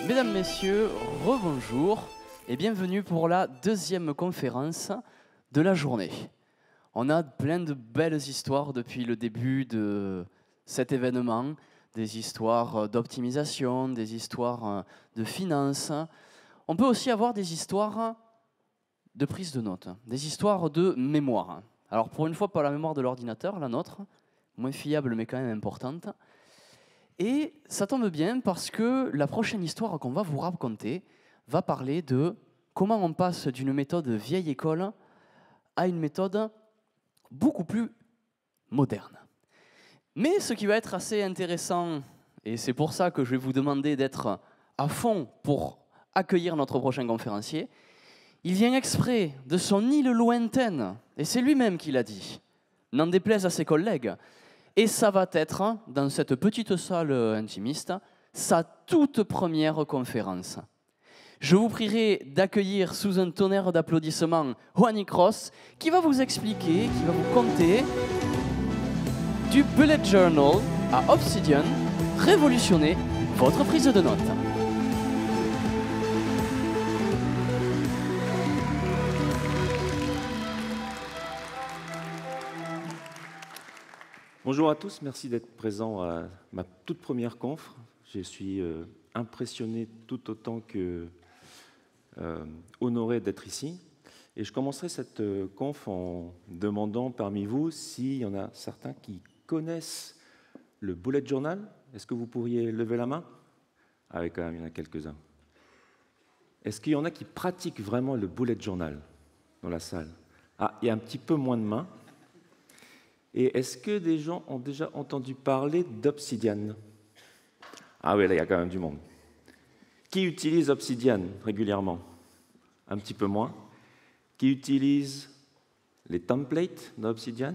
Mesdames, Messieurs, rebonjour et bienvenue pour la deuxième conférence de la journée. On a plein de belles histoires depuis le début de cet événement, des histoires d'optimisation, des histoires de finances. On peut aussi avoir des histoires de prise de notes, des histoires de mémoire. Alors pour une fois, pas la mémoire de l'ordinateur, la nôtre, moins fiable mais quand même importante. Et ça tombe bien parce que la prochaine histoire qu'on va vous raconter va parler de comment on passe d'une méthode vieille école à une méthode beaucoup plus moderne. Mais ce qui va être assez intéressant, et c'est pour ça que je vais vous demander d'être à fond pour accueillir notre prochain conférencier, il vient exprès de son île lointaine, et c'est lui-même qui l'a dit, n'en déplaise à ses collègues. Et ça va être, dans cette petite salle intimiste, sa toute première conférence. Je vous prierai d'accueillir sous un tonnerre d'applaudissements Juan Cross, qui va vous expliquer, qui va vous conter du bullet journal à Obsidian, révolutionner votre prise de notes. Bonjour à tous, merci d'être présents à ma toute première conf. Je suis impressionné tout autant que honoré d'être ici. Et je commencerai cette conf en demandant parmi vous s'il y en a certains qui connaissent le bullet journal. Est-ce que vous pourriez lever la main? Ah oui, quand même, il y en a quelques-uns. Est-ce qu'il y en a qui pratiquent vraiment le bullet journal dans la salle? Ah, il y a un petit peu moins de mains. Et est-ce que des gens ont déjà entendu parler d'Obsidian? Ah oui, là, il y a quand même du monde. Qui utilise Obsidian régulièrement? Un petit peu moins. Qui utilise les templates d'Obsidian?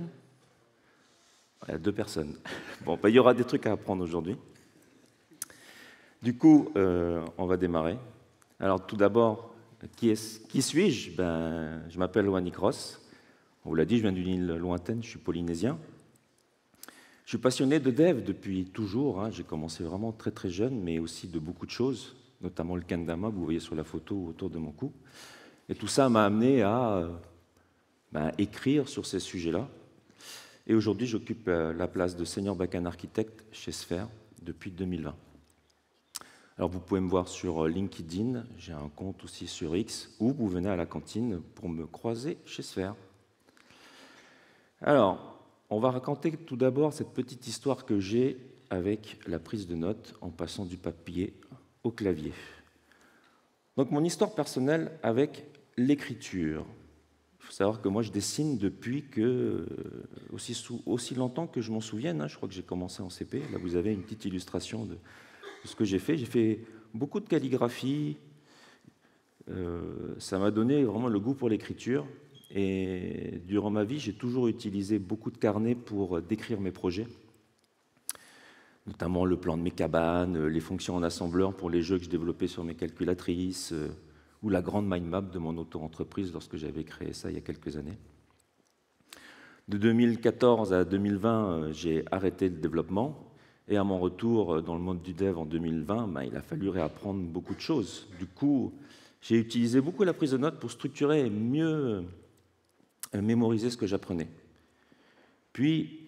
Il y a 2 personnes. Bon, ben, il y aura des trucs à apprendre aujourd'hui. Du coup, on va démarrer. Alors, tout d'abord, qui suis-je? Ben, je m'appelle Juan Cross. On vous l'a dit, je viens d'une île lointaine, je suis polynésien. Je suis passionné de dev depuis toujours. Hein. J'ai commencé vraiment très très jeune, mais aussi de beaucoup de choses, notamment le kendama que vous voyez sur la photo autour de mon cou. Et tout ça m'a amené à écrire sur ces sujets-là. Et aujourd'hui, j'occupe la place de senior back-end architecte chez Sphere depuis 2020. Alors vous pouvez me voir sur LinkedIn, j'ai un compte aussi sur X, ou vous venez à la cantine pour me croiser chez Sphere. Alors, on va raconter tout d'abord cette petite histoire que j'ai avec la prise de notes en passant du papier au clavier. Donc, mon histoire personnelle avec l'écriture. Il faut savoir que moi, je dessine depuis aussi longtemps que je m'en souvienne. Hein. Je crois que j'ai commencé en CP. Là, vous avez une petite illustration de ce que j'ai fait. J'ai fait beaucoup de calligraphie. Ça m'a donné vraiment le goût pour l'écriture. Et durant ma vie, j'ai toujours utilisé beaucoup de carnets pour décrire mes projets, notamment le plan de mes cabanes, les fonctions en assembleur pour les jeux que je développais sur mes calculatrices, ou la grande mind map de mon auto-entreprise lorsque j'avais créé ça il y a quelques années. De 2014 à 2020, j'ai arrêté le développement, et à mon retour dans le monde du dev en 2020, il a fallu réapprendre beaucoup de choses. Du coup, j'ai utilisé beaucoup la prise de notes pour structurer et mieux mémoriser ce que j'apprenais. Puis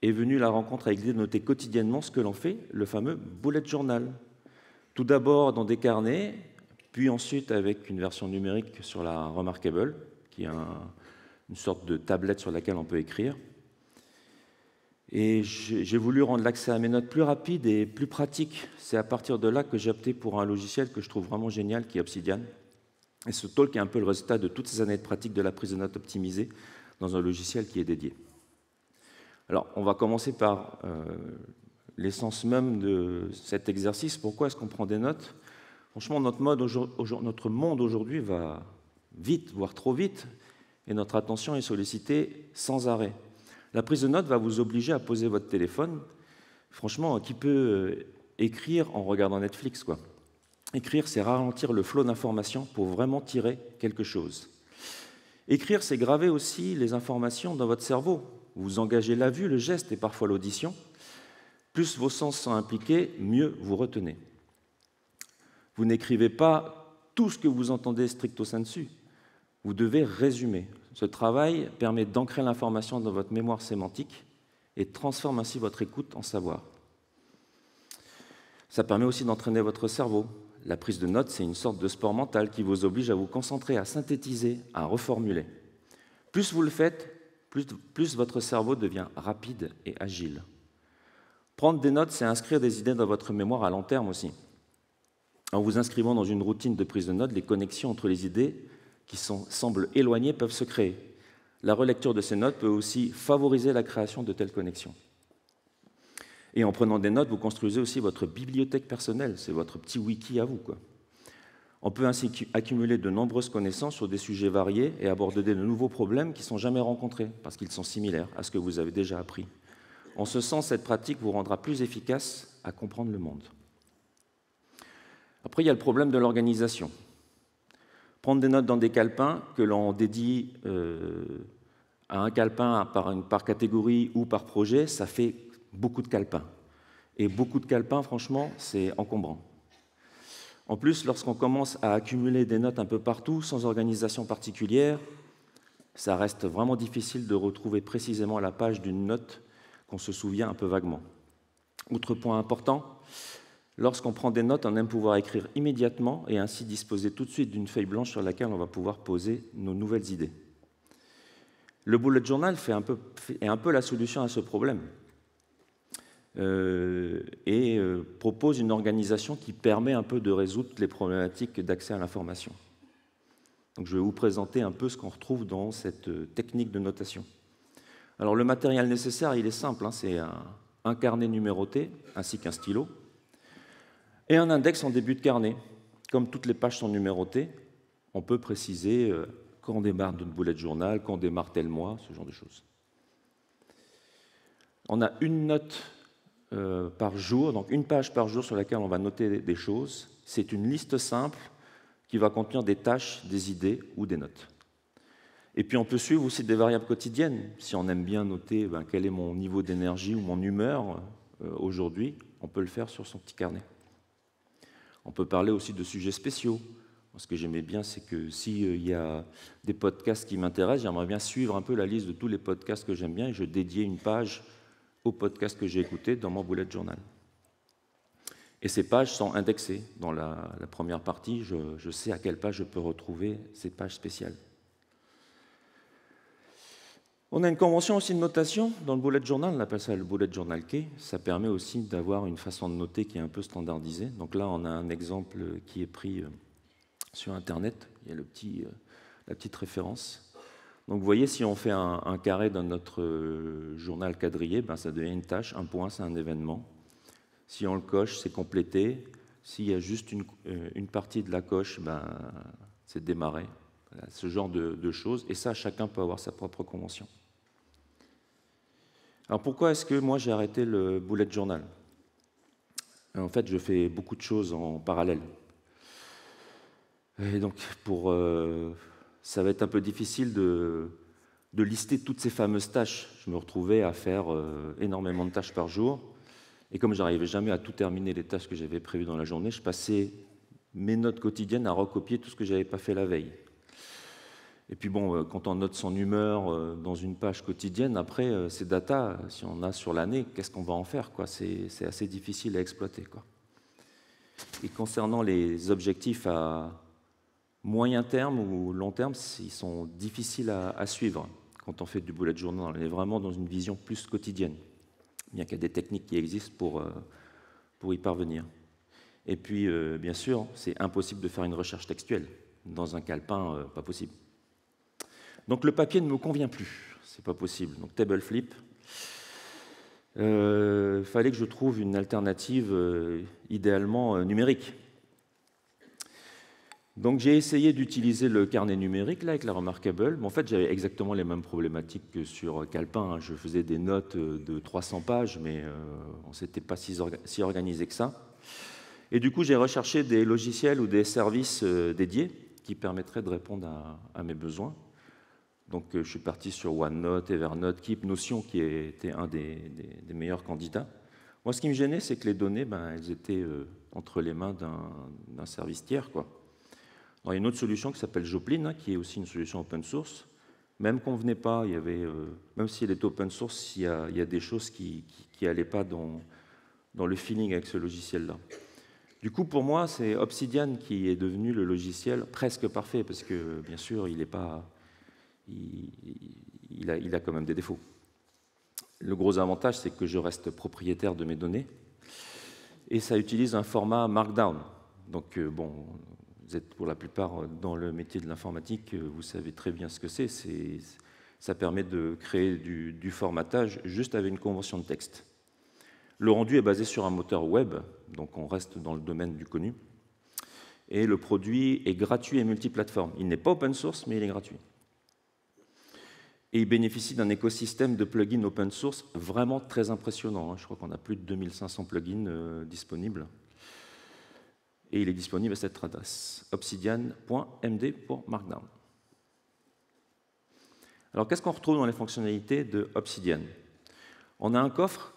est venue la rencontre avec l'idée de noter quotidiennement ce que l'on fait, le fameux bullet journal. Tout d'abord dans des carnets, puis ensuite avec une version numérique sur la Remarkable, qui est une sorte de tablette sur laquelle on peut écrire. Et j'ai voulu rendre l'accès à mes notes plus rapide et plus pratique. C'est à partir de là que j'ai opté pour un logiciel que je trouve vraiment génial, qui est Obsidian. Et ce talk est un peu le résultat de toutes ces années de pratique de la prise de notes optimisée dans un logiciel qui est dédié. Alors, on va commencer par l'essence même de cet exercice. Pourquoi est-ce qu'on prend des notes? Franchement, notre monde aujourd'hui va vite, voire trop vite, et notre attention est sollicitée sans arrêt. La prise de notes va vous obliger à poser votre téléphone. Franchement, qui peut écrire en regardant Netflix, quoi? Écrire, c'est ralentir le flot d'informations pour vraiment tirer quelque chose. Écrire, c'est graver aussi les informations dans votre cerveau. Vous engagez la vue, le geste et parfois l'audition. Plus vos sens sont impliqués, mieux vous retenez. Vous n'écrivez pas tout ce que vous entendez stricto sensu. Vous devez résumer. Ce travail permet d'ancrer l'information dans votre mémoire sémantique et transforme ainsi votre écoute en savoir. Ça permet aussi d'entraîner votre cerveau. La prise de notes, c'est une sorte de sport mental qui vous oblige à vous concentrer, à synthétiser, à reformuler. Plus vous le faites, plus votre cerveau devient rapide et agile. Prendre des notes, c'est inscrire des idées dans votre mémoire à long terme aussi. En vous inscrivant dans une routine de prise de notes, les connexions entre les idées qui semblent éloignées peuvent se créer. La relecture de ces notes peut aussi favoriser la création de telles connexions. Et en prenant des notes, vous construisez aussi votre bibliothèque personnelle, c'est votre petit wiki à vous, quoi. On peut ainsi accumuler de nombreuses connaissances sur des sujets variés et aborder de nouveaux problèmes qui ne sont jamais rencontrés, parce qu'ils sont similaires à ce que vous avez déjà appris. En ce sens, cette pratique vous rendra plus efficace à comprendre le monde. Après, il y a le problème de l'organisation. Prendre des notes dans des calepins que l'on dédie à un calepin par catégorie ou par projet, ça fait beaucoup de calepins. Et beaucoup de calepins, franchement, c'est encombrant. En plus, lorsqu'on commence à accumuler des notes un peu partout, sans organisation particulière, ça reste vraiment difficile de retrouver précisément la page d'une note qu'on se souvient un peu vaguement. Autre point important, lorsqu'on prend des notes, on aime pouvoir écrire immédiatement et ainsi disposer tout de suite d'une feuille blanche sur laquelle on va pouvoir poser nos nouvelles idées. Le bullet journal est un peu la solution à ce problème. Propose une organisation qui permet un peu de résoudre les problématiques d'accès à l'information. Donc, je vais vous présenter un peu ce qu'on retrouve dans cette technique de notation. Alors, le matériel nécessaire, il est simple, hein, c'est un carnet numéroté ainsi qu'un stylo et un index en début de carnet. Comme toutes les pages sont numérotées, on peut préciser quand on démarre notre bullet journal, quand on démarre tel mois, ce genre de choses. On a une note par jour, donc une page par jour sur laquelle on va noter des choses. C'est une liste simple qui va contenir des tâches, des idées ou des notes. Et puis on peut suivre aussi des variables quotidiennes. Si on aime bien noter quel est mon niveau d'énergie ou mon humeur aujourd'hui, on peut le faire sur son petit carnet. On peut parler aussi de sujets spéciaux. Ce que j'aimais bien, c'est que s'il y a des podcasts qui m'intéressent, j'aimerais bien suivre un peu la liste de tous les podcasts que j'aime bien et je dédiais une page aux podcasts que j'ai écoutés dans mon bullet journal. Et ces pages sont indexées. Dans la première partie, je sais à quelle page je peux retrouver ces pages spéciales. On a une convention aussi de notation dans le bullet journal, on appelle ça le bullet journal key. Ça permet aussi d'avoir une façon de noter qui est un peu standardisée. Donc là, on a un exemple qui est pris sur Internet. Il y a la petite référence. Donc vous voyez, si on fait un carré dans notre journal quadrillé, ça devient une tâche, un point, c'est un événement. Si on le coche, c'est complété. S'il y a juste une partie de la coche, c'est démarré. Voilà, ce genre de choses. Et ça, chacun peut avoir sa propre convention. Alors pourquoi est-ce que moi j'ai arrêté le bullet journal? En fait, je fais beaucoup de choses en parallèle. Et donc, ça va être un peu difficile de lister toutes ces fameuses tâches. Je me retrouvais à faire énormément de tâches par jour. Et comme je n'arrivais jamais à tout terminer les tâches que j'avais prévues dans la journée, je passais mes notes quotidiennes à recopier tout ce que je n'avais pas fait la veille. Et puis bon, quand on note son humeur dans une page quotidienne, après, ces data, si on a sur l'année, qu'est-ce qu'on va en faire, quoi? C'est assez difficile à exploiter, quoi. Et concernant les objectifs à moyen terme ou long terme, ils sont difficiles à suivre quand on fait du bullet journal. On est vraiment dans une vision plus quotidienne, bien qu'il y a des techniques qui existent pour y parvenir. Et puis, bien sûr, c'est impossible de faire une recherche textuelle. Dans un calepin, pas possible. Donc le papier ne me convient plus, c'est pas possible. Donc table flip. Il fallait que je trouve une alternative idéalement numérique. Donc j'ai essayé d'utiliser le carnet numérique là, avec la Remarkable. En fait, j'avais exactement les mêmes problématiques que sur calepin. Je faisais des notes de 300 pages, mais on ne s'était pas si organisé que ça. Et du coup, j'ai recherché des logiciels ou des services dédiés qui permettraient de répondre à mes besoins. Donc je suis parti sur OneNote, Evernote, Keep, Notion, qui était un des meilleurs candidats. Moi, ce qui me gênait, c'est que les données, elles étaient entre les mains d'un service tiers, quoi. Alors, il y a une autre solution qui s'appelle Joplin, hein, qui est aussi une solution open source. Même qu'on ne venait pas, il y avait, même si elle est open source, il y a des choses qui n'allaient pas dans le feeling avec ce logiciel-là. Du coup, pour moi, c'est Obsidian qui est devenu le logiciel presque parfait, parce que, bien sûr, il a quand même des défauts. Le gros avantage, c'est que je reste propriétaire de mes données, et ça utilise un format Markdown. Donc, bon, vous êtes pour la plupart dans le métier de l'informatique, vous savez très bien ce que c'est. Ça permet de créer du formatage juste avec une convention de texte. Le rendu est basé sur un moteur web, donc on reste dans le domaine du connu. Et le produit est gratuit et multiplateforme. Il n'est pas open source, mais il est gratuit. Et il bénéficie d'un écosystème de plugins open source vraiment très impressionnant. Je crois qu'on a plus de 2500 plugins disponibles. Et il est disponible à cette adresse, obsidian.md pour Markdown. Alors, qu'est-ce qu'on retrouve dans les fonctionnalités de Obsidian? On a un coffre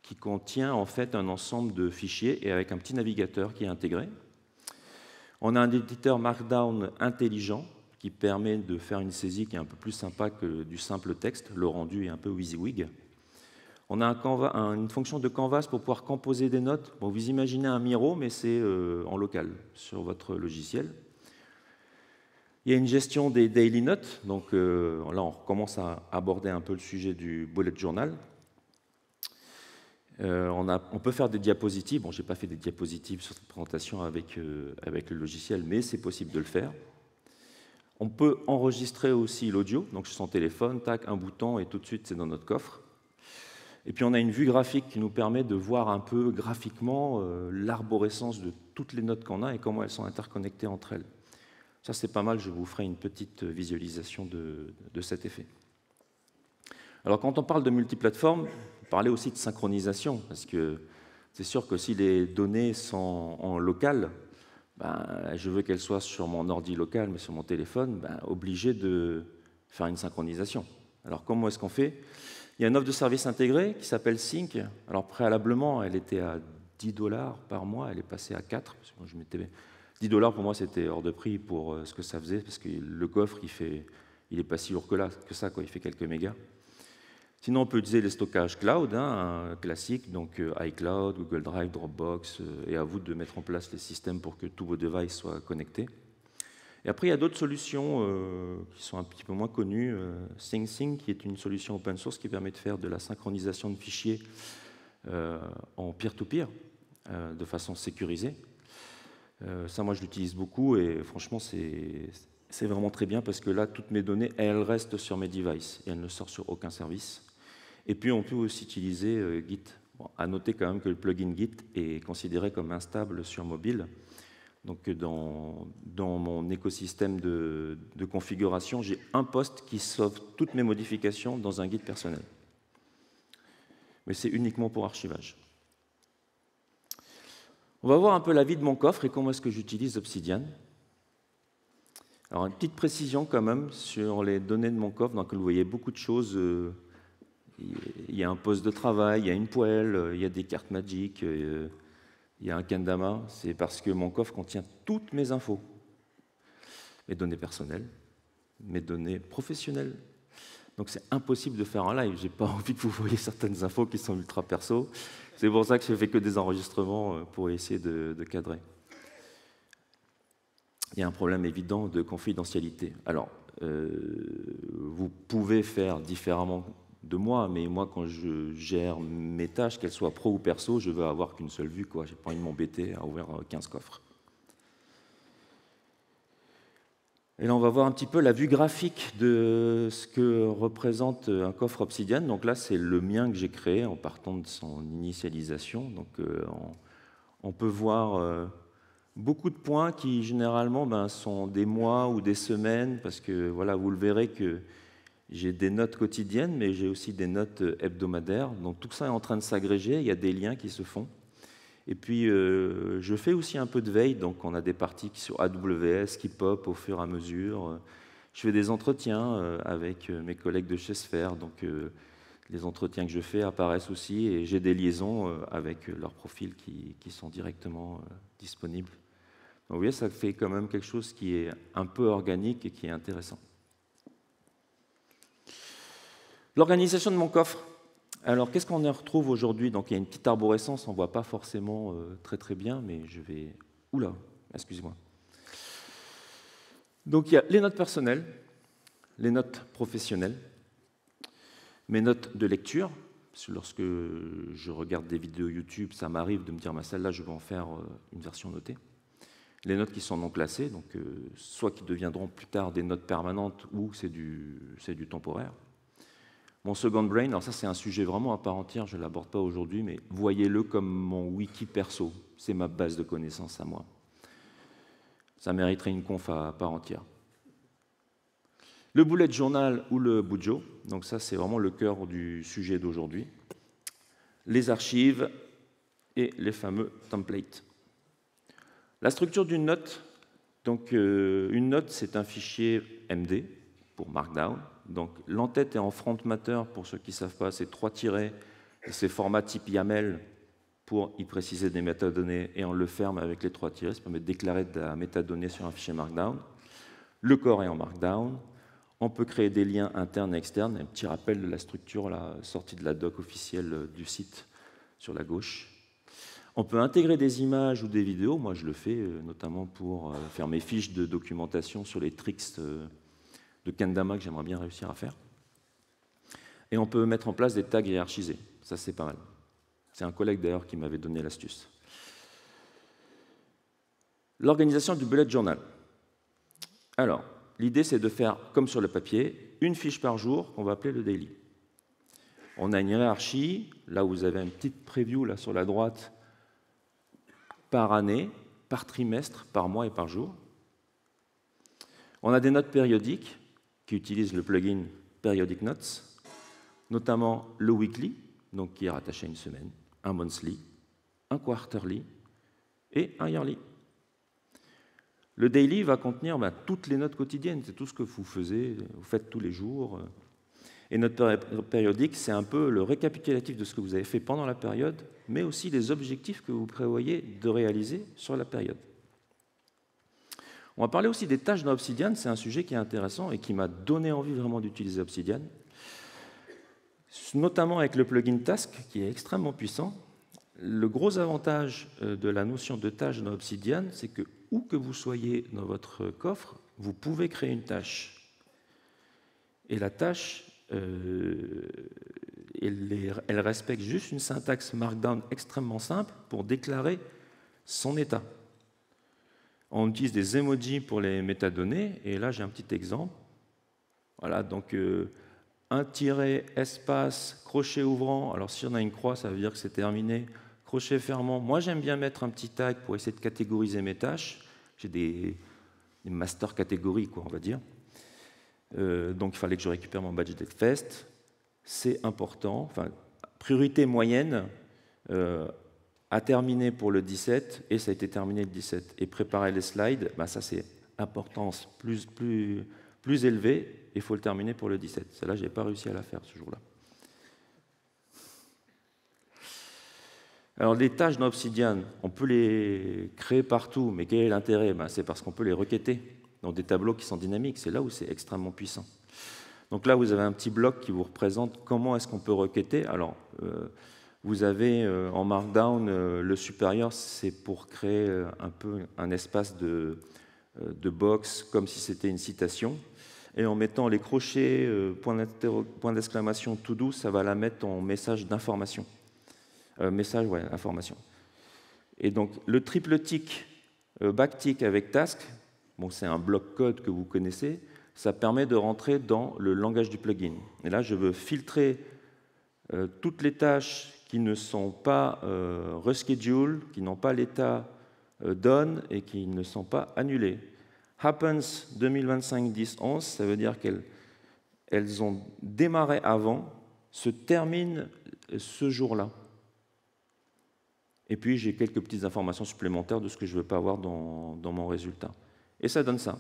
qui contient en fait un ensemble de fichiers et avec un petit navigateur qui est intégré. On a un éditeur Markdown intelligent qui permet de faire une saisie qui est un peu plus sympa que du simple texte. Le rendu est un peu WYSIWYG. On a une fonction de canvas pour pouvoir composer des notes. Bon, vous imaginez un Miro, mais c'est en local sur votre logiciel. Il y a une gestion des daily notes. Donc là, on recommence à aborder un peu le sujet du bullet journal. On peut faire des diapositives. Bon, je n'ai pas fait des diapositives sur cette présentation avec le logiciel, mais c'est possible de le faire. On peut enregistrer aussi l'audio, donc sur son téléphone, tac, un bouton, et tout de suite, c'est dans notre coffre. Et puis, on a une vue graphique qui nous permet de voir un peu graphiquement l'arborescence de toutes les notes qu'on a et comment elles sont interconnectées entre elles. Ça, c'est pas mal, je vous ferai une petite visualisation de cet effet. Alors, quand on parle de multiplateforme, on parlait aussi de synchronisation, parce que c'est sûr que si les données sont en local, je veux qu'elles soient sur mon ordi local, mais sur mon téléphone, obligé de faire une synchronisation. Alors, comment est-ce qu'on fait? Il y a une offre de service intégrée qui s'appelle Sync. Alors, préalablement, elle était à 10 $ par mois, elle est passée à 4. Parce que moi, je mettais 10 $ pour moi, c'était hors de prix pour ce que ça faisait, parce que le coffre, il est pas si lourd que ça, quoi, il fait quelques mégas. Sinon, on peut utiliser les stockages cloud, classiques, donc iCloud, Google Drive, Dropbox, et à vous de mettre en place les systèmes pour que tous vos devices soient connectés. Et après, il y a d'autres solutions qui sont un petit peu moins connues. SyncSync, qui est une solution open source qui permet de faire de la synchronisation de fichiers en peer-to-peer, de façon sécurisée. Ça, moi, je l'utilise beaucoup, et franchement, c'est vraiment très bien, parce que là, toutes mes données, elles restent sur mes devices, et elles ne sortent sur aucun service. Et puis, on peut aussi utiliser Git. Bon, à noter quand même que le plugin Git est considéré comme instable sur mobile. Donc, dans mon écosystème de configuration, j'ai un poste qui sauve toutes mes modifications dans un Git personnel. Mais c'est uniquement pour archivage. On va voir un peu la vie de mon coffre et comment est-ce que j'utilise Obsidian. Alors, une petite précision quand même sur les données de mon coffre. Donc, vous voyez beaucoup de choses. Il y a un poste de travail, il y a une poêle, il y a des cartes Magic, il y a un kendama. C'est parce que mon coffre contient toutes mes infos. Mes données personnelles, mes données professionnelles. Donc c'est impossible de faire un live. Je n'ai pas envie que vous voyez certaines infos qui sont ultra perso. C'est pour ça que je ne fais que des enregistrements pour essayer de cadrer. Il y a un problème évident de confidentialité. Alors, vous pouvez faire différemment de moi, mais moi, quand je gère mes tâches, qu'elles soient pro ou perso, je veux avoir qu'une seule vue, quoi. Je n'ai pas envie de m'embêter à ouvrir 15 coffres. Et là, on va voir un petit peu la vue graphique de ce que représente un coffre Obsidian. Donc là, c'est le mien que j'ai créé en partant de son initialisation. Donc, on peut voir beaucoup de points qui, généralement, sont des mois ou des semaines, parce que, voilà, vous le verrez que j'ai des notes quotidiennes, mais j'ai aussi des notes hebdomadaires. Donc, tout ça est en train de s'agréger. Il y a des liens qui se font. Et puis, je fais aussi un peu de veille, donc on a des parties sur AWS qui pop au fur et à mesure. Je fais des entretiens avec mes collègues de chez Sphere, donc les entretiens que je fais apparaissent aussi et j'ai des liaisons avec leurs profils qui sont directement disponibles. Donc vous voyez, ça fait quand même quelque chose qui est un peu organique et qui est intéressant. L'organisation de mon coffre. Alors, qu'est-ce qu'on y retrouve aujourd'hui? Donc, il y a une petite arborescence, on ne voit pas forcément très bien, mais je vais... Oula, excusez-moi. Donc, il y a les notes personnelles, les notes professionnelles, mes notes de lecture, parce que lorsque je regarde des vidéos YouTube, ça m'arrive de me dire, celle-là, je vais en faire une version notée. Les notes qui sont non classées, donc soit qui deviendront plus tard des notes permanentes ou c'est du temporaire. Mon second brain, alors ça c'est un sujet vraiment à part entière, je ne l'aborde pas aujourd'hui, mais voyez-le comme mon wiki perso, c'est ma base de connaissances à moi. Ça mériterait une conf à part entière. Le bullet journal ou le bujo, donc ça c'est vraiment le cœur du sujet d'aujourd'hui. Les archives et les fameux templates. La structure d'une note, donc une note c'est un fichier MD pour Markdown. Donc l'entête est en front matter, pour ceux qui ne savent pas, c'est 3 tirets, et c'est format type YAML pour y préciser des métadonnées, et on le ferme avec les 3 tirets, ça permet de déclarer de la métadonnée sur un fichier Markdown. Le corps est en Markdown, on peut créer des liens internes et externes, un petit rappel de la structure, la sortie de la doc officielle du site sur la gauche. On peut intégrer des images ou des vidéos, moi je le fais notamment pour faire mes fiches de documentation sur les tricks de Kendama que j'aimerais bien réussir à faire. Et on peut mettre en place des tags hiérarchisés. Ça, c'est pas mal. C'est un collègue d'ailleurs qui m'avait donné l'astuce. L'organisation du bullet journal. Alors, l'idée, c'est de faire, comme sur le papier, une fiche par jour qu'on va appeler le daily. On a une hiérarchie, là où vous avez une petite preview là, sur la droite, par année, par trimestre, par mois et par jour. On a des notes périodiques, qui utilisent le plugin Periodic Notes, notamment le weekly, donc qui est rattaché à une semaine, un monthly, un quarterly et un yearly. Le daily va contenir toutes les notes quotidiennes, c'est tout ce que vous faites tous les jours. Et notre périodique, c'est un peu le récapitulatif de ce que vous avez fait pendant la période, mais aussi les objectifs que vous prévoyez de réaliser sur la période. On va parler aussi des tâches dans Obsidian, c'est un sujet qui est intéressant et qui m'a donné envie vraiment d'utiliser Obsidian, notamment avec le plugin Task, qui est extrêmement puissant. Le gros avantage de la notion de tâche dans Obsidian, c'est que où que vous soyez dans votre coffre, vous pouvez créer une tâche. Et la tâche, elle respecte juste une syntaxe Markdown extrêmement simple pour déclarer son état. On utilise des emojis pour les métadonnées, et là j'ai un petit exemple. Voilà, donc un tiret, espace, crochet ouvrant. Alors si on a une croix, ça veut dire que c'est terminé. Crochet fermant. Moi j'aime bien mettre un petit tag pour essayer de catégoriser mes tâches. J'ai des master catégories, quoi, on va dire. Donc il fallait que je récupère mon badge DeadFest. C'est important. Enfin, priorité moyenne. À terminer pour le 17, et ça a été terminé le 17. Et préparer les slides, ça c'est importance plus élevée, et il faut le terminer pour le 17. Celle-là, je n'ai pas réussi à la faire ce jour-là. Alors les tâches dans Obsidian, on peut les créer partout, mais quel est l'intérêt? C'est parce qu'on peut les requêter dans des tableaux qui sont dynamiques, c'est là où c'est extrêmement puissant. Donc là, vous avez un petit bloc qui vous représente comment est-ce qu'on peut requêter. Alors, vous avez en Markdown, le supérieur, c'est pour créer un peu un espace de box, comme si c'était une citation. Et en mettant les crochets, point d'exclamation tout doux, ça va la mettre en message d'information. Information. Et donc, le triple tick, backtick avec task, bon, c'est un bloc code que vous connaissez, ça permet de rentrer dans le langage du plugin. Et là, je veux filtrer toutes les tâches qui ne sont pas rescheduled, qui n'ont pas l'état done et qui ne sont pas annulées. Happens 2025-10-11, ça veut dire qu'elles ont démarré avant, se terminent ce jour-là. Et puis j'ai quelques petites informations supplémentaires de ce que je ne veux pas avoir dans mon résultat. Et ça donne ça.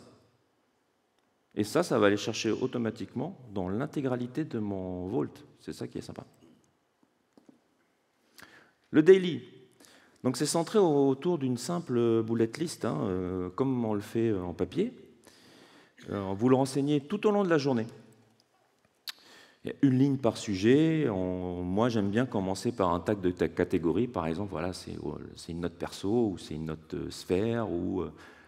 Et ça va aller chercher automatiquement dans l'intégralité de mon Vault. C'est ça qui est sympa. Le daily. Donc c'est centré autour d'une simple bullet list, hein, comme on le fait en papier. Vous le renseignez tout au long de la journée. Il y a une ligne par sujet. Moi, j'aime bien commencer par un tag de catégorie. Par exemple, voilà, c'est une note perso, ou c'est une note sphère, ou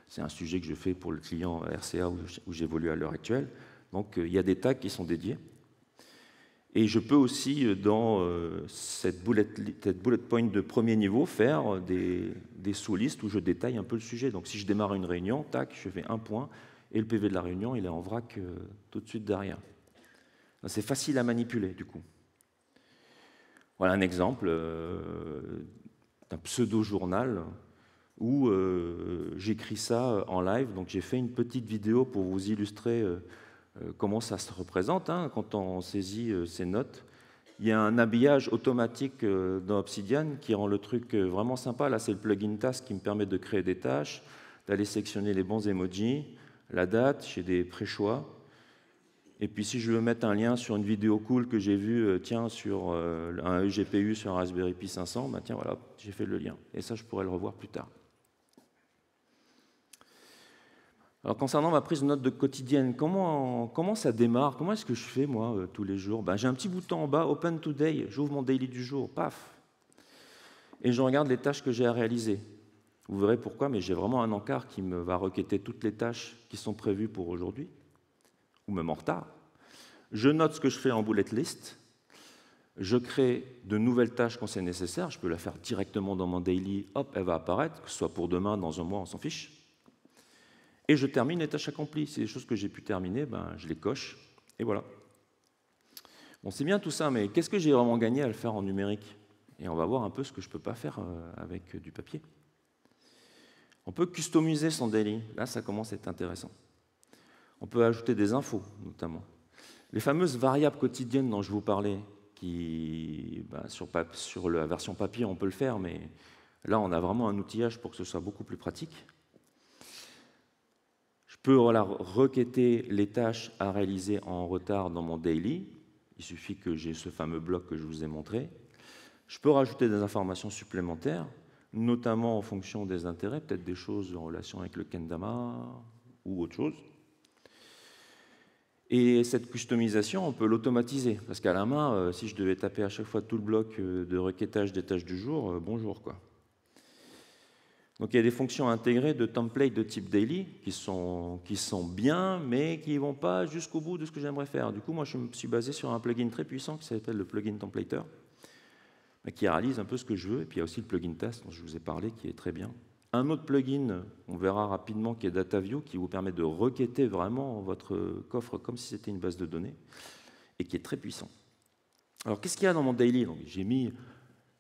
c'est un sujet que je fais pour le client RCA où j'évolue à l'heure actuelle. Donc, il y a des tags qui sont dédiés. Et je peux aussi, dans cette bullet point de premier niveau, faire des sous-listes où je détaille un peu le sujet. Donc, si je démarre une réunion, tac, je fais un point, et le PV de la réunion, il est en vrac tout de suite derrière. C'est facile à manipuler, du coup. Voilà un exemple d'un pseudo-journal où j'écris ça en live. Donc, j'ai fait une petite vidéo pour vous illustrer comment ça se représente quand on saisit ces notes. Il y a un habillage automatique dans Obsidian qui rend le truc vraiment sympa. Là, c'est le plugin Task qui me permet de créer des tâches, d'aller sélectionner les bons emojis, la date, j'ai des pré-choix. Et puis si je veux mettre un lien sur une vidéo cool que j'ai vue sur un eGPU sur un Raspberry Pi 500, tiens, voilà, j'ai fait le lien. Et ça, je pourrais le revoir plus tard. Alors concernant ma prise de notes de quotidienne, comment ça démarre? Comment est-ce que je fais, moi, tous les jours? J'ai un petit bouton en bas, Open Today, j'ouvre mon daily du jour, paf. Et je regarde les tâches que j'ai à réaliser. Vous verrez pourquoi, mais j'ai vraiment un encart qui me va requêter toutes les tâches qui sont prévues pour aujourd'hui, ou même en retard. Je note ce que je fais en bullet list. Je crée de nouvelles tâches quand c'est nécessaire. Je peux la faire directement dans mon daily. Hop, elle va apparaître, que ce soit pour demain, dans un mois, on s'en fiche. Et je termine les tâches accomplies. Si c'est des choses que j'ai pu terminer, je les coche. Et voilà. Bon, c'est bien tout ça, mais qu'est-ce que j'ai vraiment gagné à le faire en numérique? Et on va voir un peu ce que je ne peux pas faire avec du papier. On peut customiser son daily. Là, ça commence à être intéressant. On peut ajouter des infos, notamment. Les fameuses variables quotidiennes dont je vous parlais, qui, sur la version papier, on peut le faire, mais là, on a vraiment un outillage pour que ce soit beaucoup plus pratique. Je peux requêter les tâches à réaliser en retard dans mon daily. Il suffit que j'ai ce fameux bloc que je vous ai montré. Je peux rajouter des informations supplémentaires, notamment en fonction des intérêts, peut-être des choses en relation avec le kendama ou autre chose. Et cette customisation, on peut l'automatiser, parce qu'à la main, si je devais taper à chaque fois tout le bloc de requêtage des tâches du jour, bonjour, quoi. Donc il y a des fonctions intégrées de template de type daily qui sont bien, mais qui ne vont pas jusqu'au bout de ce que j'aimerais faire. Du coup, moi, je me suis basé sur un plugin très puissant qui s'appelle le plugin Templater, qui réalise un peu ce que je veux. Et puis il y a aussi le plugin Task dont je vous ai parlé, qui est très bien. Un autre plugin, on verra rapidement, qui est DataView, qui vous permet de requêter vraiment votre coffre comme si c'était une base de données, et qui est très puissant. Alors, qu'est-ce qu'il y a dans mon daily? J'ai mis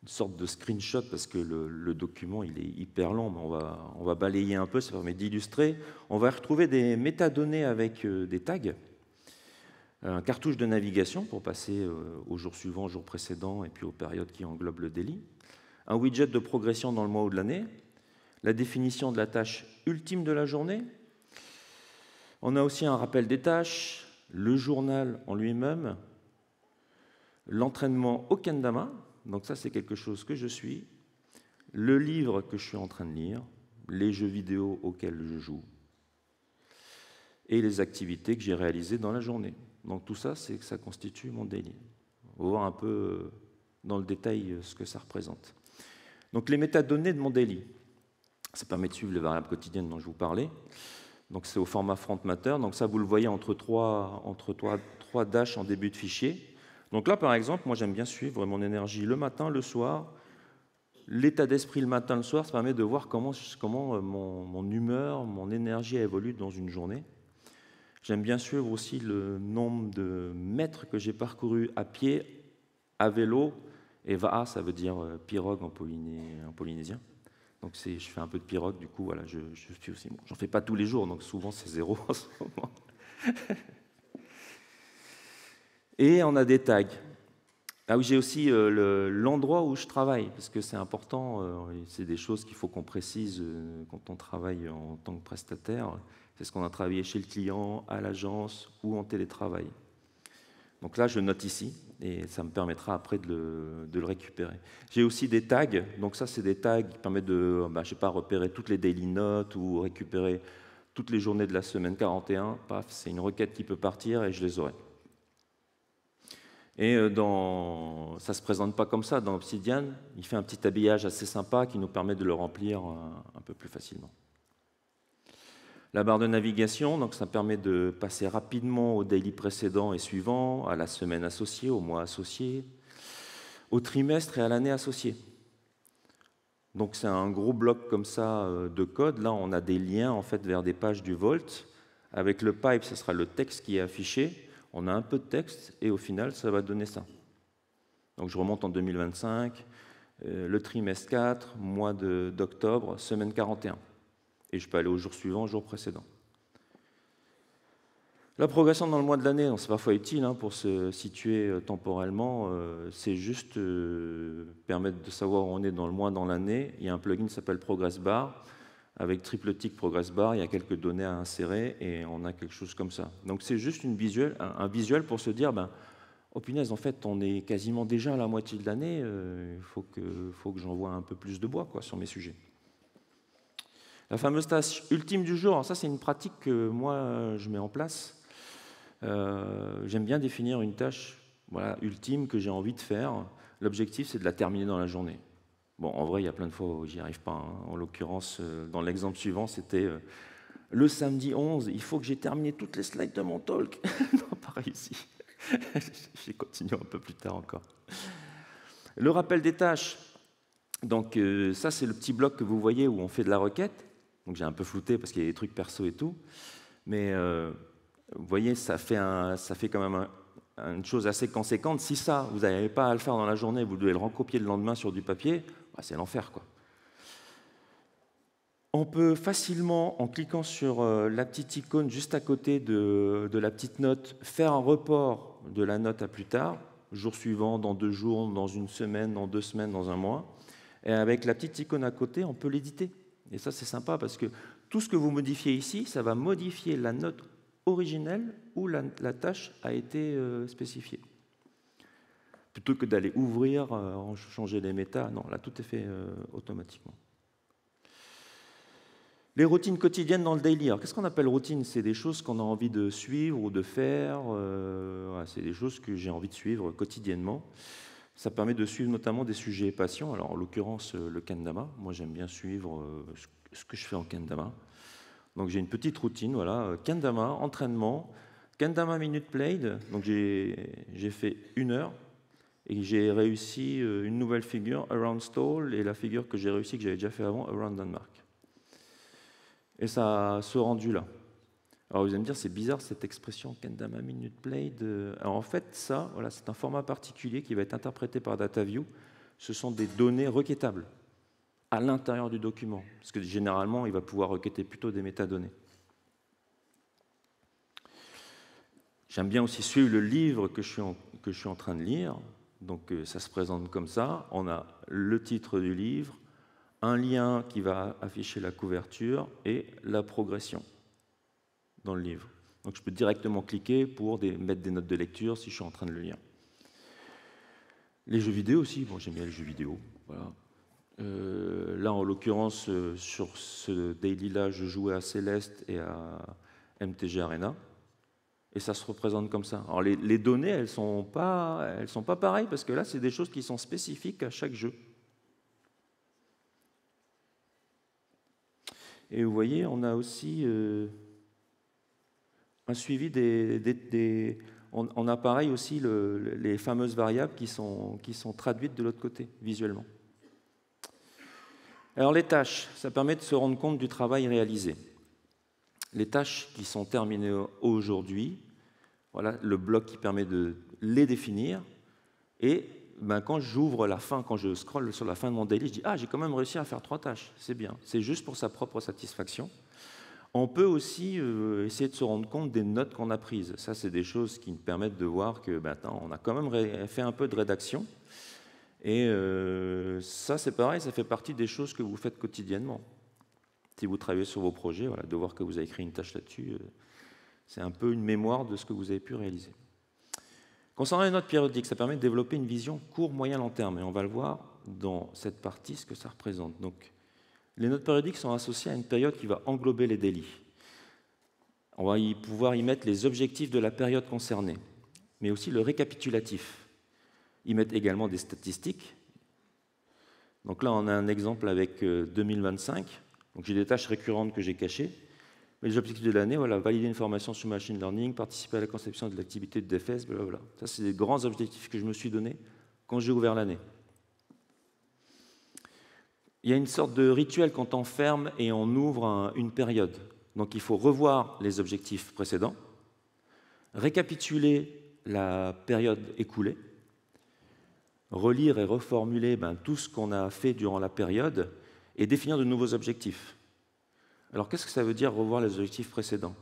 une sorte de screenshot, parce que le document il est hyper long, mais on va balayer un peu, ça permet d'illustrer. On va retrouver des métadonnées avec des tags, un cartouche de navigation pour passer au jour suivant, au jour précédent, et puis aux périodes qui englobent le daily, un widget de progression dans le mois ou de l'année, la définition de la tâche ultime de la journée. On a aussi un rappel des tâches, le journal en lui-même, l'entraînement au kendama, donc ça c'est quelque chose que je suis, le livre que je suis en train de lire, les jeux vidéo auxquels je joue, et les activités que j'ai réalisées dans la journée. Donc tout ça, ça constitue mon daily. On va voir un peu dans le détail ce que ça représente. Donc les métadonnées de mon daily. Ça permet de suivre les variables quotidiennes dont je vous parlais. Donc c'est au format front matter. Donc ça, vous le voyez entre trois dashes en début de fichier. Donc là, par exemple, moi j'aime bien suivre mon énergie le matin, le soir, l'état d'esprit le matin, le soir. Ça permet de voir comment mon humeur, mon énergie évolue dans une journée. J'aime bien suivre aussi le nombre de mètres que j'ai parcouru à pied, à vélo, et va'a, ça veut dire pirogue en polynésien. Donc je fais un peu de pirogue, du coup, voilà, je suis aussi. Bon, j'en fais pas tous les jours, donc souvent c'est 0 en ce moment. Et on a des tags. Là où j'ai aussi l'endroit où je travaille, parce que c'est important, c'est des choses qu'il faut qu'on précise quand on travaille en tant que prestataire. Est-ce qu'on a travaillé chez le client, à l'agence ou en télétravail? Donc là, je note ici et ça me permettra après de le récupérer. J'ai aussi des tags. Donc ça, c'est des tags qui permettent de, je sais pas, repérer toutes les daily notes ou récupérer toutes les journées de la semaine 41. Paf, c'est une requête qui peut partir et je les aurai. Et ça ne se présente pas comme ça dans Obsidian. Il fait un petit habillage assez sympa qui nous permet de le remplir un peu plus facilement. La barre de navigation, donc ça permet de passer rapidement au daily précédent et suivant, à la semaine associée, au mois associé, au trimestre et à l'année associée. Donc c'est un gros bloc comme ça de code. Là, on a des liens en fait vers des pages du Vault. Avec le pipe, ce sera le texte qui est affiché. On a un peu de texte et au final, ça va donner ça. Donc je remonte en 2025, le trimestre 4, mois d'octobre, semaine 41. Et je peux aller au jour suivant, au jour précédent. La progression dans le mois de l'année, c'est parfois utile pour se situer temporellement. C'est juste permettre de savoir où on est dans le mois, dans l'année. Il y a un plugin qui s'appelle Progress Bar. Avec triple tick Progress Bar, il y a quelques données à insérer et on a quelque chose comme ça. Donc c'est juste un visuel pour se dire, oh punaise, en fait, on est quasiment déjà à la moitié de l'année. Il faut que j'envoie un peu plus de bois sur mes sujets. La fameuse tâche ultime du jour, alors ça c'est une pratique que moi je mets en place. J'aime bien définir une tâche ultime que j'ai envie de faire. L'objectif c'est de la terminer dans la journée. Bon, en vrai, il y a plein de fois où j'y arrive pas. En l'occurrence, dans l'exemple suivant, c'était le samedi 11, il faut que j'ai terminé toutes les slides de mon talk. Non, pas réussi. J'ai continué un peu plus tard encore. Le rappel des tâches. Donc ça, c'est le petit bloc que vous voyez où on fait de la requête. Donc j'ai un peu flouté parce qu'il y a des trucs perso et tout. Mais vous voyez, ça fait quand même une chose assez conséquente. Si ça, vous n'avez pas à le faire dans la journée, vous devez le recopier le lendemain sur du papier, c'est l'enfer, quoi. On peut facilement, en cliquant sur la petite icône juste à côté de la petite note, faire un report de la note à plus tard, jour suivant, dans 2 jours, dans 1 semaine, dans 2 semaines, dans 1 mois. Et avec la petite icône à côté, on peut l'éditer. Et ça, c'est sympa parce que tout ce que vous modifiez ici, ça va modifier la note originelle où la tâche a été spécifiée. Plutôt que d'aller ouvrir, changer les méta, non, là, tout est fait automatiquement. Les routines quotidiennes dans le daily. Alors, qu'est-ce qu'on appelle routine? C'est des choses qu'on a envie de suivre ou de faire. C'est des choses que j'ai envie de suivre quotidiennement. Ça permet de suivre notamment des sujets passion. Alors, en l'occurrence, le kendama. Moi, j'aime bien suivre ce que je fais en kendama. Donc, j'ai une petite routine, voilà. Kendama, entraînement. Kendama minute played. Donc, j'ai fait 1 heure. Et j'ai réussi une nouvelle figure, Around Stall, et la figure que j'ai réussi, que j'avais déjà fait avant, Around Denmark. Et ça a ce rendu-là. Alors vous allez me dire, c'est bizarre cette expression Kendama Minute Played. Alors en fait, ça, voilà, c'est un format particulier qui va être interprété par DataView. Ce sont des données requêtables à l'intérieur du document. Parce que généralement, il va pouvoir requêter plutôt des métadonnées. J'aime bien aussi suivre le livre que je suis en train de lire. Donc ça se présente comme ça. On a le titre du livre, un lien qui va afficher la couverture et la progression dans le livre. Donc je peux directement cliquer pour mettre des notes de lecture si je suis en train de le lire. Les jeux vidéo aussi, bon, j'aime bien les jeux vidéo. Voilà. Là, en l'occurrence, sur ce daily-là, je jouais à Céleste et à MTG Arena. Et ça se représente comme ça. Alors les données, elles sont pas pareilles parce que là, c'est des choses qui sont spécifiques à chaque jeu. Et vous voyez, on a aussi un suivi on a pareil aussi les fameuses variables qui sont traduites de l'autre côté, visuellement. Alors les tâches, ça permet de se rendre compte du travail réalisé. Les tâches qui sont terminées aujourd'hui, voilà le bloc qui permet de les définir. Et quand j'ouvre la fin, quand je scrolle sur la fin de mon daily, je dis « Ah, j'ai quand même réussi à faire 3 tâches, c'est bien ». C'est juste pour sa propre satisfaction. On peut aussi essayer de se rendre compte des notes qu'on a prises. Ça, c'est des choses qui nous permettent de voir que on a quand même fait un peu de rédaction. Et ça, c'est pareil, ça fait partie des choses que vous faites quotidiennement. si vous travaillez sur vos projets, voilà, de voir que vous avez écrit une tâche là-dessus, c'est un peu une mémoire de ce que vous avez pu réaliser. Concernant les notes périodiques, ça permet de développer une vision court, moyen, long terme, et on va le voir dans cette partie ce que ça représente. Donc, les notes périodiques sont associées à une période qui va englober les daily. On va pouvoir y mettre les objectifs de la période concernée, mais aussi le récapitulatif. Y mettre également des statistiques. Donc là, on a un exemple avec 2025. Donc j'ai des tâches récurrentes que j'ai cachées. Mais les objectifs de l'année, voilà, valider une formation sur machine learning, participer à la conception de l'activité de DFS, blablabla. Ça, c'est des grands objectifs que je me suis donnés quand j'ai ouvert l'année. Il y a une sorte de rituel quand on ferme et on ouvre une période. Donc il faut revoir les objectifs précédents, récapituler la période écoulée, relire et reformuler tout ce qu'on a fait durant la période et définir de nouveaux objectifs. Alors qu'est-ce que ça veut dire revoir les objectifs précédents?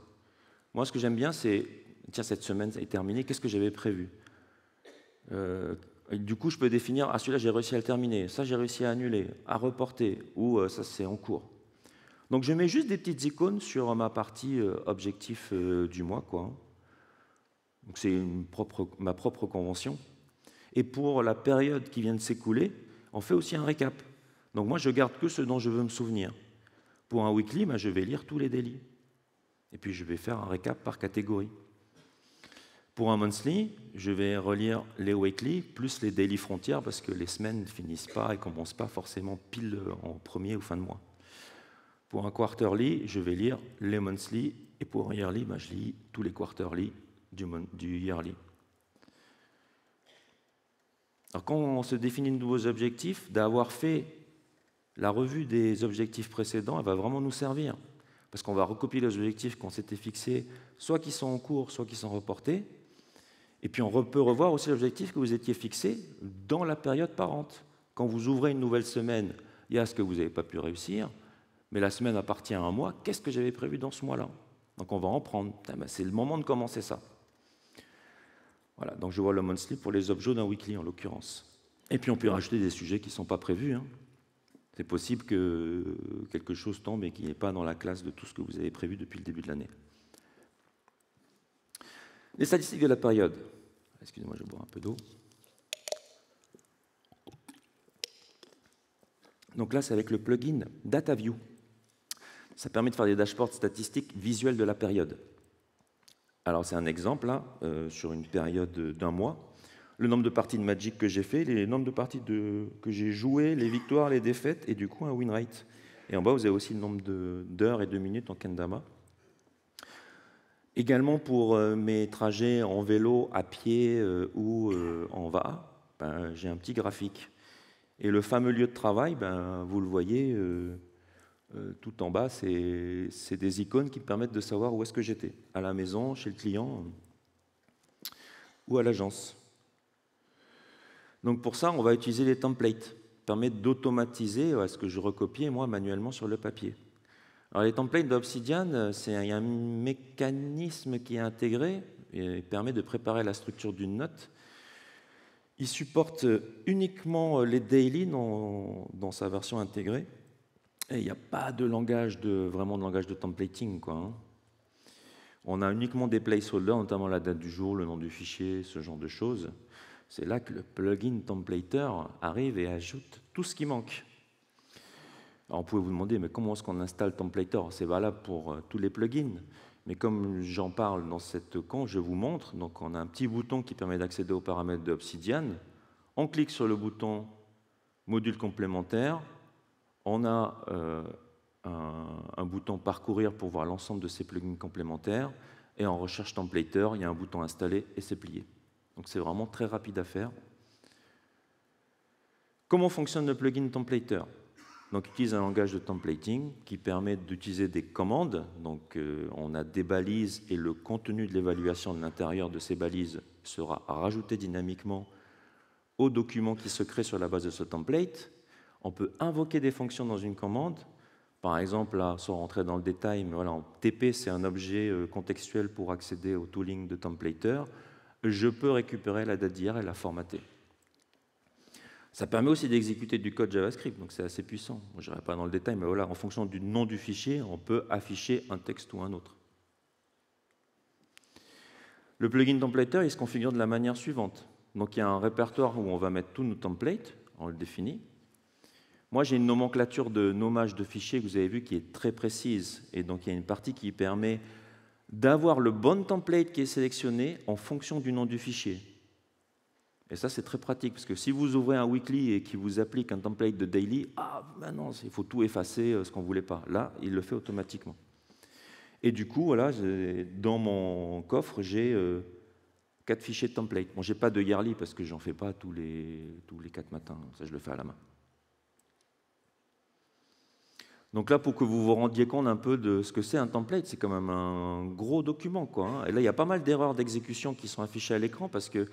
Moi, ce que j'aime bien, c'est, tiens, cette semaine est terminée, qu'est-ce que j'avais prévu? Du coup, je peux définir, ah, celui-là, j'ai réussi à le terminer, ça, j'ai réussi à annuler, à reporter, ou ça, c'est en cours. Donc, je mets juste des petites icônes sur ma partie objectif du mois, quoi. Donc, c'est ma propre convention. Et pour la période qui vient de s'écouler, on fait aussi un récap. Donc, moi, je garde que ce dont je veux me souvenir. Pour un weekly, je vais lire tous les daily. Et puis, je vais faire un récap par catégorie. Pour un monthly, je vais relire les weekly plus les daily frontières parce que les semaines ne finissent pas et ne commencent pas forcément pile en premier ou fin de mois. Pour un quarterly, je vais lire les monthly et pour un yearly, je lis tous les quarterly du yearly. Alors quand on se définit de nouveaux objectifs, d'avoir fait la revue des objectifs précédents, elle va vraiment nous servir parce qu'on va recopier les objectifs qu'on s'était fixés, soit qui sont en cours, soit qui sont reportés. Et puis on peut revoir aussi l'objectif que vous étiez fixé dans la période parente. Quand vous ouvrez une nouvelle semaine, il y a ce que vous n'avez pas pu réussir, mais la semaine appartient à un mois. Qu'est-ce que j'avais prévu dans ce mois-là? Donc on va en prendre. C'est le moment de commencer ça. Voilà, donc je vois le monthly pour les objets d'un weekly en l'occurrence. Et puis on peut rajouter des sujets qui ne sont pas prévus. C'est possible que quelque chose tombe et qu'il n'est pas dans la classe de tout ce que vous avez prévu depuis le début de l'année. Les statistiques de la période. Excusez-moi, je vais boire un peu d'eau. Donc là, c'est avec le plugin DataView. Ça permet de faire des dashboards statistiques visuels de la période. Alors, c'est un exemple, là, sur une période d'un mois. Le nombre de parties de Magic que j'ai fait, les nombres de parties que j'ai jouées, les victoires, les défaites, et du coup, un win rate. Et en bas, vous avez aussi le nombre d'heures et de minutes en kendama. Également pour mes trajets en vélo, à pied ou en VA, j'ai un petit graphique. Et le fameux lieu de travail, vous le voyez tout en bas, c'est des icônes qui me permettent de savoir où est-ce que j'étais, à la maison, chez le client ou à l'agence. Donc pour ça, on va utiliser les templates, qui permettent d'automatiser ce que je recopiais moi manuellement sur le papier. Alors, les templates d'Obsidian, il y a un mécanisme qui est intégré et permet de préparer la structure d'une note. Il supporte uniquement les daily dans sa version intégrée. Et il n'y a pas de langage vraiment de langage de templating, quoi. On a uniquement des placeholders, notamment la date du jour, le nom du fichier, ce genre de choses. C'est là que le plugin templater arrive et ajoute tout ce qui manque. Alors, vous pouvez vous demander, mais comment est-ce qu'on installe Templater? C'est valable pour tous les plugins. Mais comme j'en parle dans cette conf, je vous montre. Donc, on a un petit bouton qui permet d'accéder aux paramètres de Obsidian. On clique sur le bouton Module complémentaire. On a un bouton Parcourir pour voir l'ensemble de ces plugins complémentaires. Et en recherche Templater, il y a un bouton Installer et c'est plié. Donc, c'est vraiment très rapide à faire. Comment fonctionne le plugin Templater? Donc, il utilise un langage de templating qui permet d'utiliser des commandes. Donc, on a des balises et le contenu de l'évaluation de l'intérieur de ces balises sera rajouté dynamiquement au document qui se crée sur la base de ce template. On peut invoquer des fonctions dans une commande. Par exemple, là, sans rentrer dans le détail, mais voilà, TP, c'est un objet contextuel pour accéder au tooling de Templater. Je peux récupérer la date d'hier et la formater. Ça permet aussi d'exécuter du code JavaScript, donc c'est assez puissant. Je n'irai pas dans le détail, mais voilà, en fonction du nom du fichier, on peut afficher un texte ou un autre. Le plugin templater, il se configure de la manière suivante. Donc il y a un répertoire où on va mettre tous nos templates, on le définit. Moi, j'ai une nomenclature de nommage de fichiers que vous avez vu qui est très précise. Et donc il y a une partie qui permet d'avoir le bon template qui est sélectionné en fonction du nom du fichier. Et ça, c'est très pratique, parce que si vous ouvrez un weekly et qu'il vous applique un template de daily, ah, ben non, il faut tout effacer, ce qu'on ne voulait pas. Là, il le fait automatiquement. Et du coup, voilà, dans mon coffre, j'ai 4 fichiers de template. Bon, je n'ai pas de yearly, parce que je n'en fais pas tous les 4 matins. Ça, je le fais à la main. Donc là, pour que vous vous rendiez compte un peu de ce que c'est un template, c'est quand même un gros document, quoi, hein. Et là, il y a pas mal d'erreurs d'exécution qui sont affichées à l'écran, parce que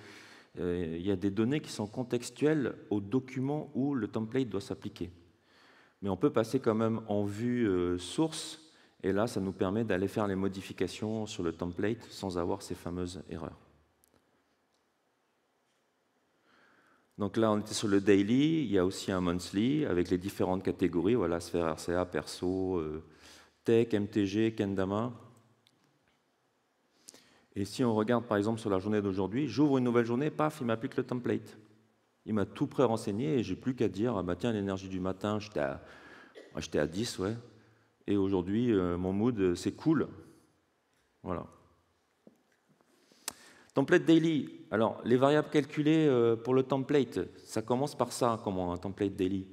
il y a des données qui sont contextuelles au document où le template doit s'appliquer. Mais on peut passer quand même en vue source, et là, ça nous permet d'aller faire les modifications sur le template sans avoir ces fameuses erreurs. Donc là, on était sur le daily, il y a aussi un monthly avec les différentes catégories, voilà, sphère RCA, perso, tech, MTG, Kendama. Et si on regarde par exemple sur la journée d'aujourd'hui, j'ouvre une nouvelle journée, paf, il m'applique le template. Il m'a tout pré-renseigné et j'ai plus qu'à dire, ah bah tiens, l'énergie du matin, j'étais à 10, ouais. Et aujourd'hui, mon mood, c'est cool. Voilà. Template daily. Alors, les variables calculées pour le template, ça commence par ça, comment un template daily.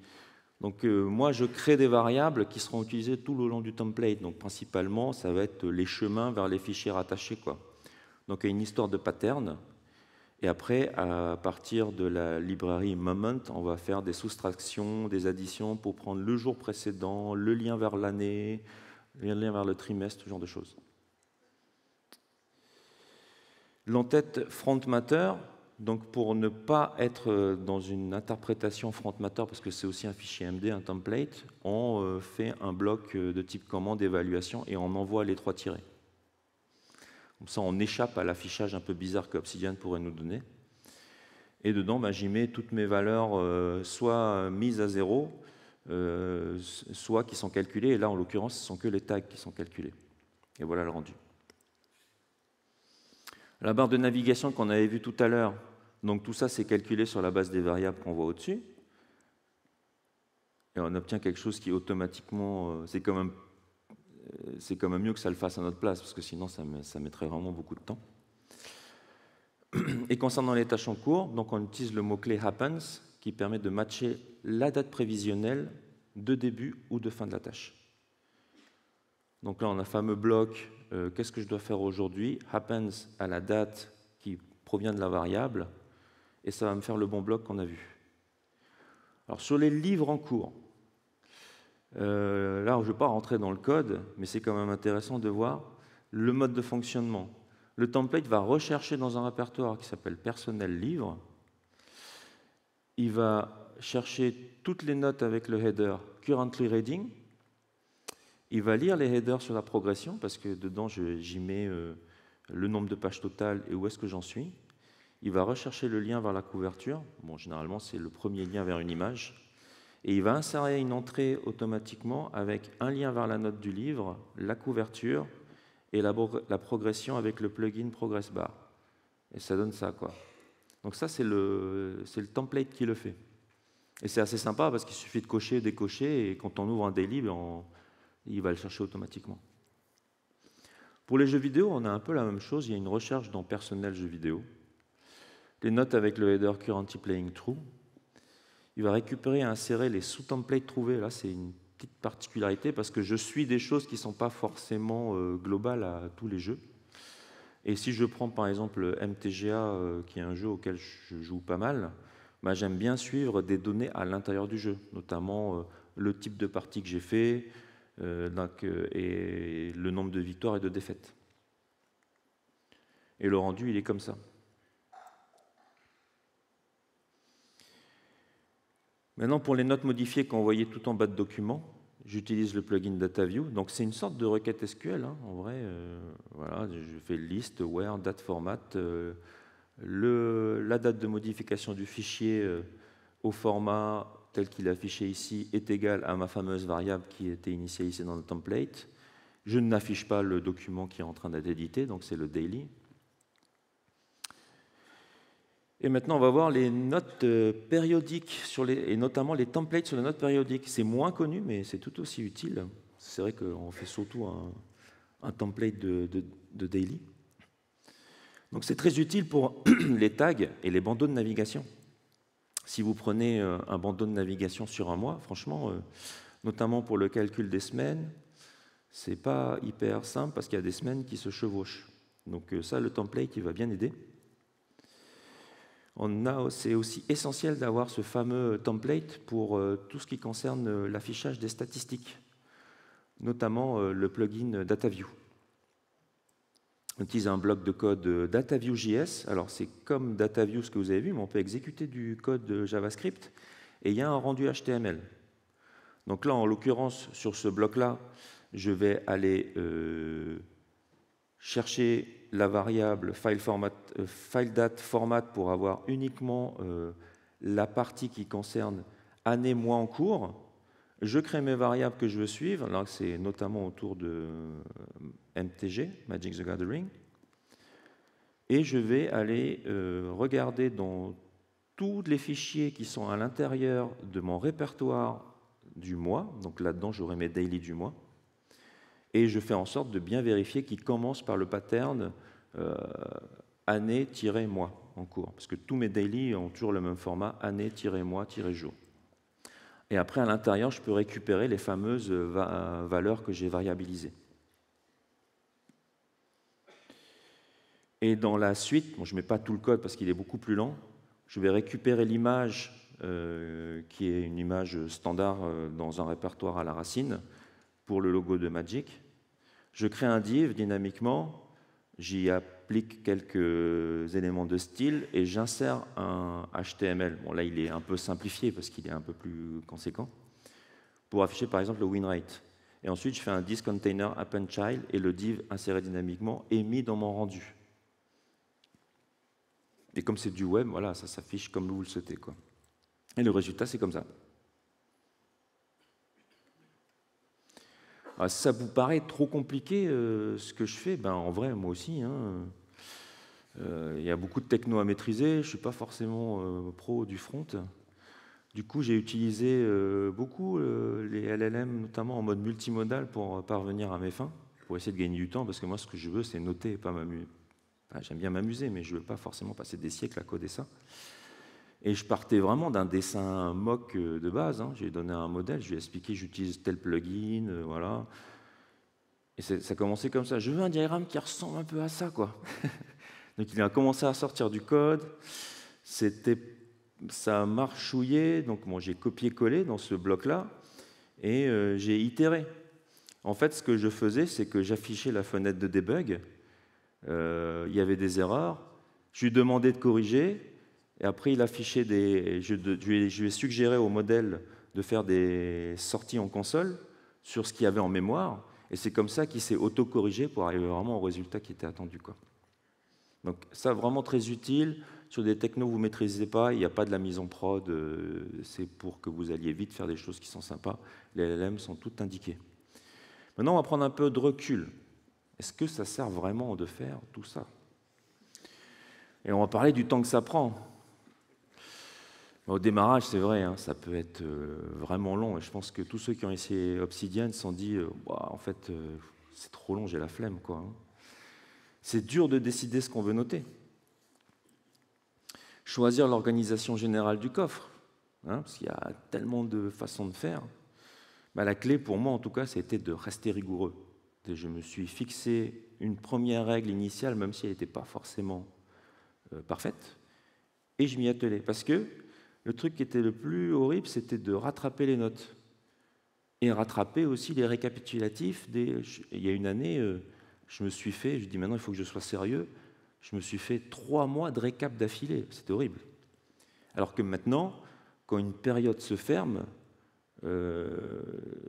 Donc, moi, je crée des variables qui seront utilisées tout le long du template. Donc, principalement, ça va être les chemins vers les fichiers rattachés, quoi. Donc, il y a une histoire de pattern. Et après, à partir de la librairie Moment, on va faire des soustractions, des additions pour prendre le jour précédent, le lien vers l'année, le lien vers le trimestre, ce genre de choses. L'entête front matter, donc pour ne pas être dans une interprétation front matter, parce que c'est aussi un fichier MD, un template, on fait un bloc de type commande évaluation et on envoie les 3 tirets. Comme ça, on échappe à l'affichage un peu bizarre que Obsidian pourrait nous donner. Et dedans, j'y mets toutes mes valeurs, soit mises à 0, soit qui sont calculées. Et là, en l'occurrence, ce ne sont que les tags qui sont calculés. Et voilà le rendu. La barre de navigation qu'on avait vue tout à l'heure, donc tout ça, c'est calculé sur la base des variables qu'on voit au-dessus. Et on obtient quelque chose qui automatiquement, c'est quand même mieux que ça le fasse à notre place, parce que sinon, ça mettrait vraiment beaucoup de temps. Et concernant les tâches en cours, donc on utilise le mot-clé happens, qui permet de matcher la date prévisionnelle de début ou de fin de la tâche. Donc là, on a un fameux bloc, qu'est-ce que je dois faire aujourd'hui? Happens à la date qui provient de la variable, et ça va me faire le bon bloc qu'on a vu. Alors sur les livres en cours, là, je ne vais pas rentrer dans le code, mais c'est quand même intéressant de voir le mode de fonctionnement. Le template va rechercher dans un répertoire qui s'appelle personnel livre. Il va chercher toutes les notes avec le header currently reading. Il va lire les headers sur la progression, parce que dedans, j'y mets le nombre de pages totales et où est-ce que j'en suis. Il va rechercher le lien vers la couverture. Bon, généralement, c'est le premier lien vers une image. Et il va insérer une entrée automatiquement avec un lien vers la note du livre, la couverture et la progression avec le plugin Progress Bar. Et ça donne ça, quoi. Donc ça, c'est le template qui le fait. Et c'est assez sympa parce qu'il suffit de cocher, décocher, et quand on ouvre un daily, il va le chercher automatiquement. Pour les jeux vidéo, on a un peu la même chose. Il y a une recherche dans personnel jeux vidéo. Les notes avec le header currently playing true. Il va récupérer et insérer les sous-templates trouvés. Là, c'est une petite particularité parce que je suis des choses qui ne sont pas forcément globales à tous les jeux. Et si je prends par exemple MTGA, qui est un jeu auquel je joue pas mal, j'aime bien suivre des données à l'intérieur du jeu, notamment le type de partie que j'ai fait et le nombre de victoires et de défaites. Et le rendu, il est comme ça. Maintenant, pour les notes modifiées qu'on voyait tout en bas de document, j'utilise le plugin DataView. Donc, c'est une sorte de requête SQL, hein, en vrai. Voilà, je fais list, where, date format, la date de modification du fichier au format tel qu'il est affiché ici est égal à ma fameuse variable qui était initialisée dans le template. Je n'affiche pas le document qui est en train d'être édité, donc c'est le daily. Et maintenant, on va voir les notes périodiques, et notamment les templates sur les notes périodiques. C'est moins connu, mais c'est tout aussi utile. C'est vrai qu'on fait surtout un template de daily. Donc c'est très utile pour les tags et les bandeaux de navigation. Si vous prenez un bandeau de navigation sur un mois, franchement, notamment pour le calcul des semaines, c'est pas hyper simple parce qu'il y a des semaines qui se chevauchent. Donc ça, le template, il va bien aider. C'est aussi essentiel d'avoir ce fameux template pour tout ce qui concerne l'affichage des statistiques, notamment le plugin DataView. On utilise un bloc de code DataView.js. Alors c'est comme DataView ce que vous avez vu, mais on peut exécuter du code JavaScript et il y a un rendu HTML. Donc là, en l'occurrence, sur ce bloc-là, je vais aller chercher la variable FileDate-Format pour avoir uniquement la partie qui concerne année, mois en cours. Je crée mes variables que je veux suivre. Là, c'est notamment autour de MTG, Magic the Gathering. Et je vais aller regarder dans tous les fichiers qui sont à l'intérieur de mon répertoire du mois. Donc là-dedans, j'aurai mes daily du mois. Et je fais en sorte de bien vérifier qu'ils commencent par le pattern année-mois en cours. Parce que tous mes daily ont toujours le même format, année-mois-jour. Et après, à l'intérieur, je peux récupérer les fameuses valeurs que j'ai variabilisées. Et dans la suite, bon, je ne mets pas tout le code parce qu'il est beaucoup plus lent, je vais récupérer l'image qui est une image standard dans un répertoire à la racine pour le logo de Magic. Je crée un div dynamiquement, j'y applique quelques éléments de style et j'insère un HTML. Bon, là, il est un peu simplifié parce qu'il est un peu plus conséquent, pour afficher par exemple le win rate. Et ensuite, je fais un thisContainer append child et le div inséré dynamiquement est mis dans mon rendu. Et comme c'est du web, voilà, ça s'affiche comme vous le souhaitez, quoi. Et le résultat, c'est comme ça. Alors, si ça vous paraît trop compliqué ce que je fais, ben, en vrai, moi aussi, hein, y a beaucoup de techno à maîtriser. Je ne suis pas forcément pro du front. Du coup, j'ai utilisé beaucoup les LLM, notamment en mode multimodal, pour parvenir à mes fins, pour essayer de gagner du temps, parce que moi, ce que je veux, c'est noter et pas m'amuser. Enfin, j'aime bien m'amuser, mais je ne veux pas forcément passer des siècles à coder ça. Et je partais vraiment d'un dessin mock de base. Hein. J'ai donné un modèle, je lui ai expliqué j'utilise tel plugin, voilà. Et ça a commencé comme ça. Je veux un diagramme qui ressemble un peu à ça, quoi. Donc il a commencé à sortir du code. Ça a marchouillé. Donc bon, j'ai copié-collé dans ce bloc-là et j'ai itéré. En fait, ce que je faisais, c'est que j'affichais la fenêtre de debug. Il y avait des erreurs. Je lui demandais de corriger. Et après, il affichait je lui ai suggéré au modèle de faire des sorties en console sur ce qu'il y avait en mémoire. Et c'est comme ça qu'il s'est auto-corrigé pour arriver vraiment au résultat qui était attendu, quoi. Donc ça, vraiment très utile. Sur des technos que vous ne maîtrisez pas, il n'y a pas de la mise en prod. C'est pour que vous alliez vite faire des choses qui sont sympas. Les LLM sont toutes indiquées. Maintenant, on va prendre un peu de recul. Est-ce que ça sert vraiment de faire tout ça? Et on va parler du temps que ça prend. Au démarrage, c'est vrai, hein, ça peut être vraiment long. Et je pense que tous ceux qui ont essayé Obsidian se sont dit en fait, c'est trop long, j'ai la flemme, quoi. Hein. C'est dur de décider ce qu'on veut noter. Choisir l'organisation générale du coffre, hein, parce qu'il y a tellement de façons de faire. Bah, la clé, pour moi, en tout cas, c'était de rester rigoureux. Et je me suis fixé une première règle initiale, même si elle n'était pas forcément parfaite, et je m'y attelais. Parce que le truc qui était le plus horrible, c'était de rattraper les notes. Et rattraper aussi les récapitulatifs. Il y a une année, je me suis fait, je dis maintenant il faut que je sois sérieux, je me suis fait 3 mois de récap d'affilée. C'était horrible. Alors que maintenant, quand une période se ferme,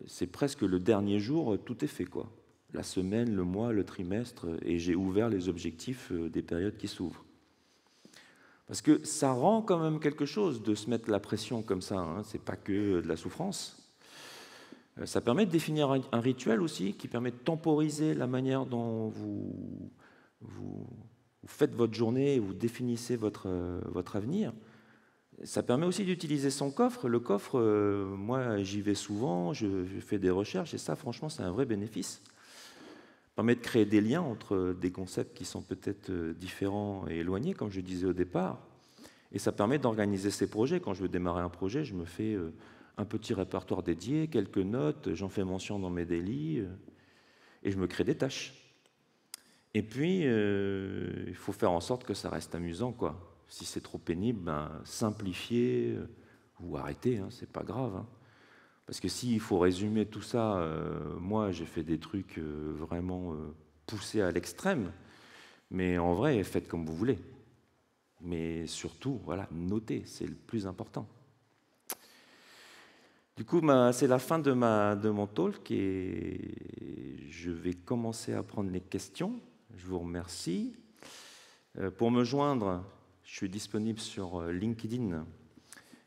c'est presque le dernier jour, tout est fait, quoi. La semaine, le mois, le trimestre, et j'ai ouvert les objectifs des périodes qui s'ouvrent. Parce que ça rend quand même quelque chose de se mettre la pression comme ça, hein. Ce n'est pas que de la souffrance. Ça permet de définir un rituel aussi qui permet de temporiser la manière dont vous faites votre journée et vous définissez votre avenir. Ça permet aussi d'utiliser son coffre. Le coffre, moi, j'y vais souvent, je fais des recherches, et ça, franchement, c'est un vrai bénéfice. Ça permet de créer des liens entre des concepts qui sont peut-être différents et éloignés, comme je disais au départ. Et ça permet d'organiser ses projets. Quand je veux démarrer un projet, je me fais un petit répertoire dédié, quelques notes, j'en fais mention dans mes daily, et je me crée des tâches. Et puis, il faut faire en sorte que ça reste amusant, quoi. Si c'est trop pénible, ben, simplifier ou arrêter, hein, c'est pas grave. Hein. Parce que s'il faut résumer tout ça, moi j'ai fait des trucs vraiment poussés à l'extrême, mais en vrai, faites comme vous voulez. Mais surtout, voilà, notez, c'est le plus important. Du coup, c'est la fin de mon talk et je vais commencer à prendre les questions. Je vous remercie. Pour me joindre, je suis disponible sur LinkedIn,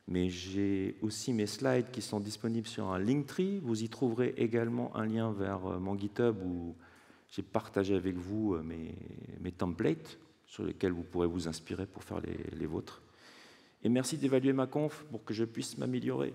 mais j'ai aussi mes slides qui sont disponibles sur un Linktree. Vous y trouverez également un lien vers mon GitHub où j'ai partagé avec vous mes templates sur lesquels vous pourrez vous inspirer pour faire les vôtres. Et merci d'évaluer ma conf pour que je puisse m'améliorer.